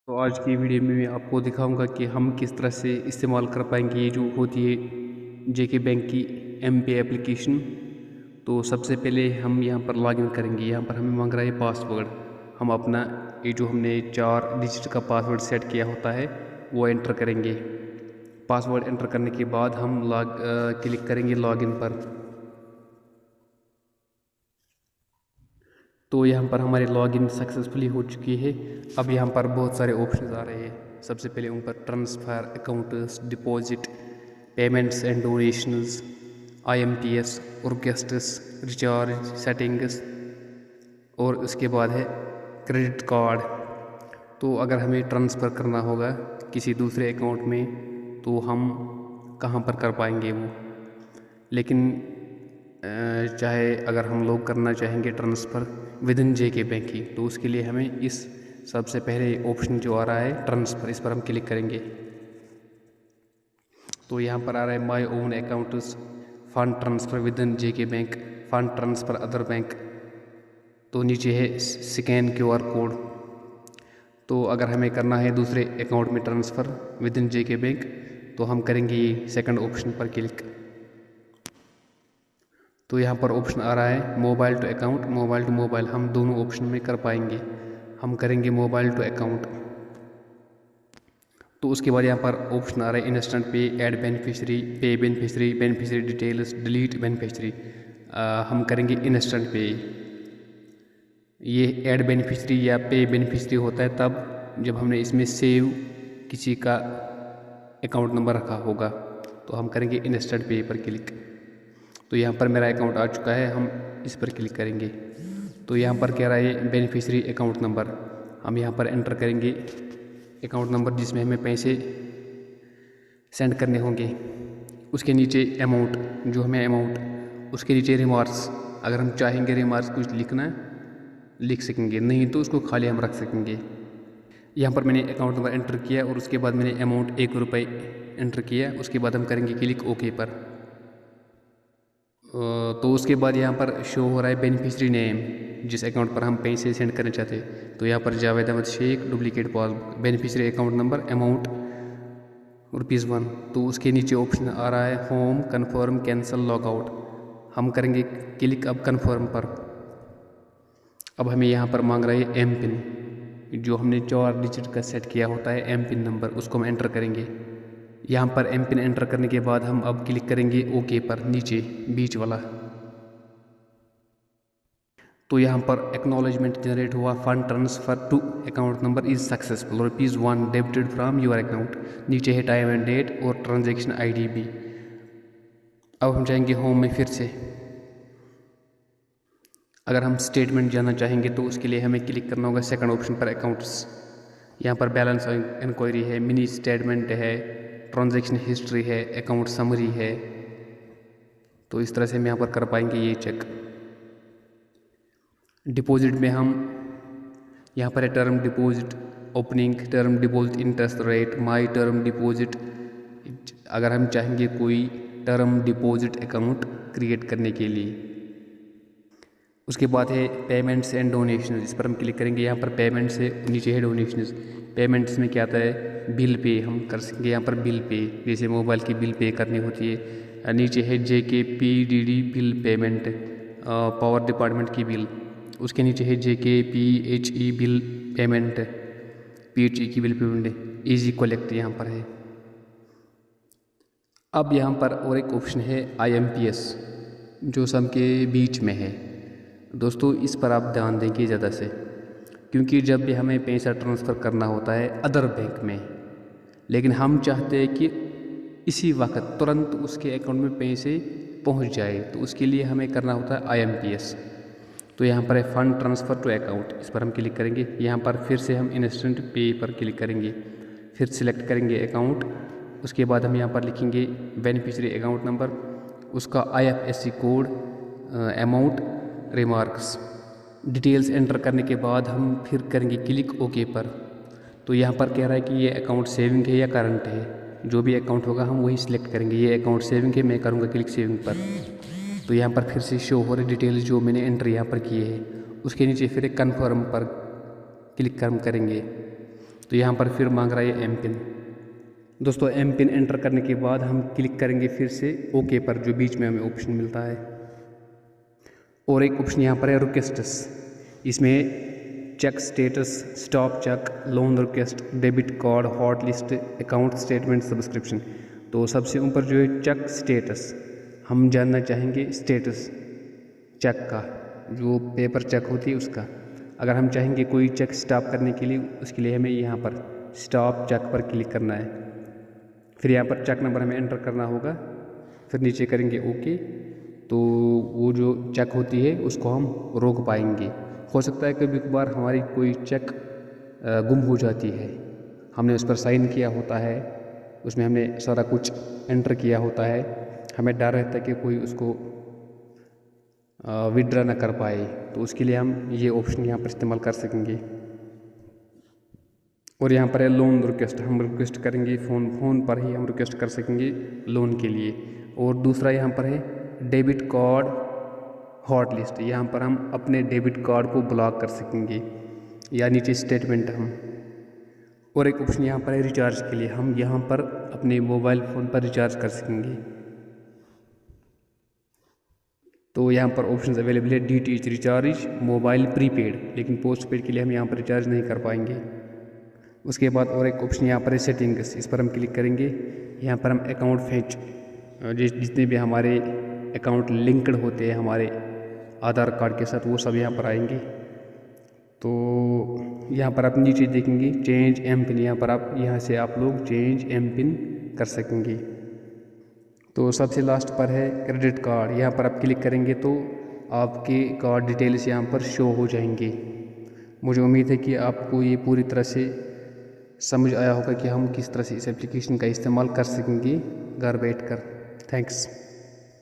तो आज की वीडियो में मैं आपको दिखाऊंगा कि हम किस तरह से इस्तेमाल कर पाएंगे ये जो होती है जेके बैंक की एम पे एप्लीकेशन। तो सबसे पहले हम यहाँ पर लॉगिन करेंगे। यहाँ पर हमें मांग रहा है पासवर्ड। हम अपना ये जो हमने 4 डिजिट का पासवर्ड सेट किया होता है वो एंटर करेंगे। पासवर्ड एंटर करने के बाद हम क्लिक करेंगे लॉगिन पर। तो यहाँ पर हमारे लॉगिन सक्सेसफुली हो चुकी है। अब यहाँ पर बहुत सारे ऑप्शन आ रहे हैं। सबसे पहले ऊपर transfer, accounts, deposit, payments and donations, IMPS और गेस्ट्स, रिचार्ज, सेटिंग्स और उसके बाद है क्रेडिट कार्ड। तो अगर हमें ट्रांसफ़र करना होगा किसी दूसरे अकाउंट में तो हम कहाँ पर कर पाएंगे वो। लेकिन चाहे अगर हम लोग करना चाहेंगे transfer with in JK banking तो उसके लिए हमें इस सबसे पहले ऑप्शन जो आ रहा है ट्रांसफ़र, इस पर हम क्लिक करेंगे। तो यहाँ पर आ रहा है my own accounts, fund transfer with in JK bank, fund transfer other bank. तो नीचे है स्कैन क्यूआर कोड। तो अगर हमें करना है दूसरे अकाउंट में transfer with in JK bank तो हम करेंगे ये सेकंड ऑप्शन पर क्लिक। तो यहाँ पर ऑप्शन आ रहा है mobile to account, mobile to mobile. हम दोनों ऑप्शन में कर पाएंगे। हम करेंगे मोबाइल टू अकाउंट। तो उसके बाद यहाँ पर ऑप्शन आ रहा है इंस्टेंट पे, ऐड बेनिफिशरी, पे beneficiary, beneficiary details, delete beneficiary. हम करेंगे इंस्टेंट पे। ये ऐड बेनिफिशरी या पे बेनिफिशरी होता है तब जब हमने इसमें सेव किसी का अकाउंट नंबर रखा होगा। तो हम करेंगे इंस्टेंट पे पर क्लिक। तो यहाँ पर मेरा अकाउंट आ चुका है, हम इस पर क्लिक करेंगे। तो यहाँ पर कह रहा है बेनिफिशरी अकाउंट नंबर। हम यहाँ पर एंटर करेंगे अकाउंट नंबर जिसमें हमें पैसे सेंड करने होंगे। उसके नीचे अमाउंट, जो हमें अमाउंट, उसके नीचे रिमार्क्स। अगर हम चाहेंगे रिमार्क्स कुछ लिखना लिख सकेंगे, नहीं तो उसको खाली हम रख सकेंगे। यहाँ पर मैंने अकाउंट नंबर एंटर किया और उसके बाद मैंने अमाउंट 1 रुपये एंटर किया। उसके बाद हम करेंगे क्लिक ओके पर। तो उसके बाद यहाँ पर शो हो रहा है बेनिफिशरी नेम, जिस अकाउंट पर हम पैसे सेंड करना चाहते हैं। तो यहाँ पर Javed Ahmed Shaikh, duplicate passbook, beneficiary account number, amount ₹1। तो उसके नीचे ऑप्शन आ रहा है home, confirm, cancel, log out. हम करेंगे क्लिक अब कन्फर्म पर। अब हमें यहाँ पर मांग रहा है एम पिन, जो हमने 4 डिजिट का सेट किया होता है एम पिन नंबर, उसको हम एंटर करेंगे। यहाँ पर एम पिन एंटर करने के बाद हम अब क्लिक करेंगे ओके पर, नीचे बीच वाला। तो यहाँ पर एक्नॉलेजमेंट जनरेट हुआ, fund transfer to account number is successful, ₹1 debited from your account. नीचे है टाइम एंड डेट और ट्रांजैक्शन आईडी भी। अब हम जाएंगे होम में फिर से। अगर हम स्टेटमेंट जानना चाहेंगे तो उसके लिए हमें क्लिक करना होगा सेकंड ऑप्शन पर अकाउंट्स। यहाँ पर बैलेंस इंक्वायरी है, मिनी स्टेटमेंट है, ट्रांजैक्शन हिस्ट्री है, अकाउंट समरी है। तो इस तरह से हम यहाँ पर कर पाएंगे ये चेक। डिपॉजिट में हम यहाँ पर है term deposit, opening term deposit, interest rate, my term deposit. अगर हम चाहेंगे कोई टर्म डिपॉजिट अकाउंट क्रिएट करने के लिए। उसके बाद है पेमेंट्स एंड डोनेशन, इस पर हम क्लिक करेंगे। यहाँ पर पेमेंट्स है, नीचे है डोनेशंस। पेमेंट्स में क्या आता है बिल पे, हम कर सकेंगे यहाँ पर बिल पे, जैसे मोबाइल की बिल पे करनी होती है। नीचे है JK PDD bill payment, power department की बिल। उसके नीचे है JK PHE bill payment, PHE की बिल पेमेंट, इजी कलेक्ट यहाँ पर है। अब यहाँ पर और एक ऑप्शन है आईएमपीएस, जो सबके बीच में है। दोस्तों इस पर आप ध्यान देंगे ज़्यादा से, क्योंकि जब भी हमें पैसा ट्रांसफ़र करना होता है अदर बैंक में, लेकिन हम चाहते हैं कि इसी वक्त तुरंत उसके अकाउंट में पैसे पहुंच जाए, तो उसके लिए हमें करना होता है आईएमपीएस। तो यहाँ पर है फंड ट्रांसफ़र टू अकाउंट, इस पर हम क्लिक करेंगे। यहाँ पर फिर से हम इंस्टेंट पे पर क्लिक करेंगे, फिर सिलेक्ट करेंगे अकाउंट। उसके बाद हम यहाँ पर लिखेंगे बेनिफिशरी अकाउंट नंबर, उसका IFSC code, amount, remarks, details enter करने के बाद हम फिर करेंगे क्लिक ओके पर। तो यहाँ पर कह रहा है कि ये अकाउंट सेविंग है या करंट है। जो भी अकाउंट होगा हम वही सिलेक्ट करेंगे। ये अकाउंट सेविंग है, मैं करूँगा क्लिक सेविंग पर। तो यहाँ पर फिर से शो हो रही डिटेल्स जो मैंने एंटर यहाँ पर किए हैं। उसके नीचे फिर एक कन्फर्म पर क्लिक करेंगे। तो यहाँ पर फिर मांग रहा है एम पिन। दोस्तों एम पिन एंटर करने के बाद हम क्लिक करेंगे फिर से ओके पर, जो बीच में हमें ऑप्शन मिलता है। और एक ऑप्शन यहाँ पर है रिक्वेस्ट्स, इसमें check status, stop check, loan request, debit card, hot list, account statement, subscription. तो सबसे ऊपर जो है चेक स्टेटस, हम जानना चाहेंगे स्टेटस चेक का, जो पेपर चेक होती है उसका। अगर हम चाहेंगे कोई चेक स्टॉप करने के लिए, उसके लिए हमें यहाँ पर स्टॉप चेक पर क्लिक करना है। फिर यहाँ पर चेक नंबर हमें एंटर करना होगा, फिर नीचे करेंगे ओके। तो वो जो चेक होती है उसको हम रोक पाएंगे। हो सकता है कभी कभार हमारी कोई चेक गुम हो जाती है, हमने उस पर साइन किया होता है, उसमें हमने सारा कुछ एंटर किया होता है, हमें डर रहता है कि कोई उसको विड्रा ना कर पाए, तो उसके लिए हम ये ऑप्शन यहाँ पर इस्तेमाल कर सकेंगे। और यहाँ पर है लोन रिक्वेस्ट, हम रिक्वेस्ट करेंगे फ़ोन पर ही हम रिक्वेस्ट कर सकेंगे लोन के लिए। और दूसरा यहाँ पर है डेबिट कार्ड हॉट लिस्ट, यहाँ पर हम अपने डेबिट कार्ड को ब्लॉक कर सकेंगे, या नीचे स्टेटमेंट हम। और एक ऑप्शन यहाँ पर है रिचार्ज के लिए, हम यहाँ पर अपने मोबाइल फ़ोन पर रिचार्ज कर सकेंगे। तो यहाँ पर ऑप्शन अवेलेबल है DTH रिचार्ज, मोबाइल प्रीपेड, लेकिन पोस्ट पेड के लिए हम यहाँ पर रिचार्ज नहीं कर पाएंगे। उसके बाद और एक ऑप्शन यहाँ पर है सेटिंग्स, इस पर हम क्लिक करेंगे। यहाँ पर हम अकाउंट फेच, जितने भी हमारे अकाउंट लिंक्ड होते हैं हमारे आधार कार्ड के साथ, वो सब यहाँ पर आएंगे। तो यहाँ पर आप नीचे देखेंगे चेंज एम पिन, यहाँ पर आप यहाँ से आप लोग चेंज एम पिन कर सकेंगे। तो सबसे लास्ट पर है क्रेडिट कार्ड, यहाँ पर आप क्लिक करेंगे तो आपके कार्ड डिटेल्स यहाँ पर शो हो जाएंगे। मुझे उम्मीद है कि आपको ये पूरी तरह से समझ आया होगा कि हम किस तरह से इस एप्लीकेशन का इस्तेमाल कर सकेंगे घर बैठकर। थैंक्स।